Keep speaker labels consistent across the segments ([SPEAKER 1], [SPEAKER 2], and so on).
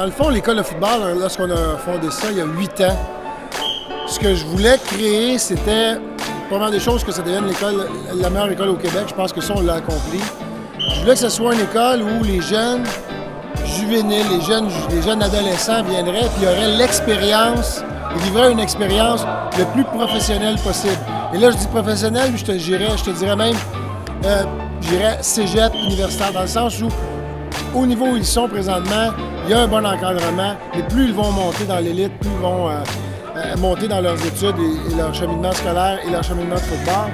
[SPEAKER 1] Dans le fond, l'école de football, lorsqu'on a fondé ça il y a 8 ans, ce que je voulais créer, c'était pas mal des choses que ça devienne l'école, la meilleure école au Québec. Je pense que ça, on l'a accompli. Je voulais que ce soit une école où les jeunes juvéniles, les jeunes adolescents viendraient et il y aurait l'expérience, ils vivraient une expérience le plus professionnelle possible. Et là, je dis professionnel, je te dirais même, je dirais cégep universitaire, dans le sens où, au niveau où ils sont présentement, il y a un bon encadrement, mais plus ils vont monter dans l'élite, plus ils vont monter dans leurs études et leur cheminement scolaire et leur cheminement de football,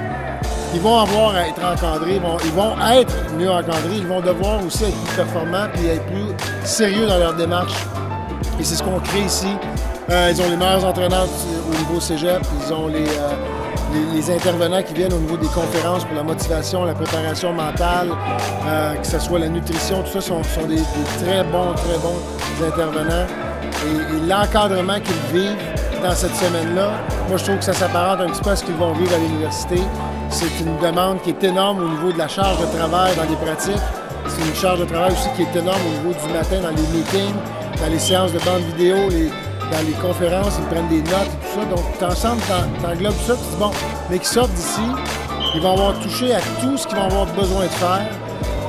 [SPEAKER 1] ils vont avoir à être encadrés, ils vont être mieux encadrés, ils vont devoir aussi être plus performants et être plus sérieux dans leur démarche. Et c'est ce qu'on crée ici. Ils ont les meilleurs entraîneurs au niveau cégep, ils ont les intervenants qui viennent au niveau des conférences pour la motivation, la préparation mentale, que ce soit la nutrition, tout ça sont des très bons intervenants. Et l'encadrement qu'ils vivent dans cette semaine-là, moi je trouve que ça s'apparente un petit peu à ce qu'ils vont vivre à l'université. C'est une demande qui est énorme au niveau de la charge de travail dans les pratiques. C'est une charge de travail aussi qui est énorme au niveau du matin dans les meetings, dans les séances de bande vidéo, dans les conférences, ils prennent des notes et tout ça. Donc, t'ensemble, t'englobes tout ça, tu dis bon, mais qu'ils sortent d'ici, ils vont avoir touché à tout ce qu'ils vont avoir besoin de faire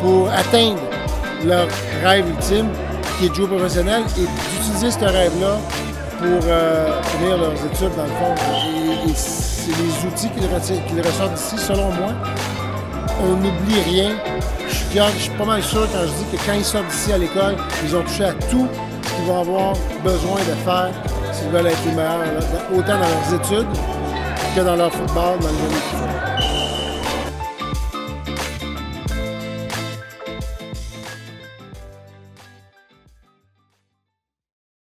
[SPEAKER 1] pour atteindre leur rêve ultime, qui est de jouer professionnel, et d'utiliser ce rêve-là pour finir leurs études, dans le fond. Et c'est les outils qu'ils ressortent d'ici, selon moi. On n'oublie rien. Je suis pas mal sûr quand je dis que quand ils sortent d'ici à l'école, ils ont touché à tout ce qu'ils vont avoir besoin de faire s'ils veulent être les meilleurs, autant dans leurs études que dans leur football, dans les années futures.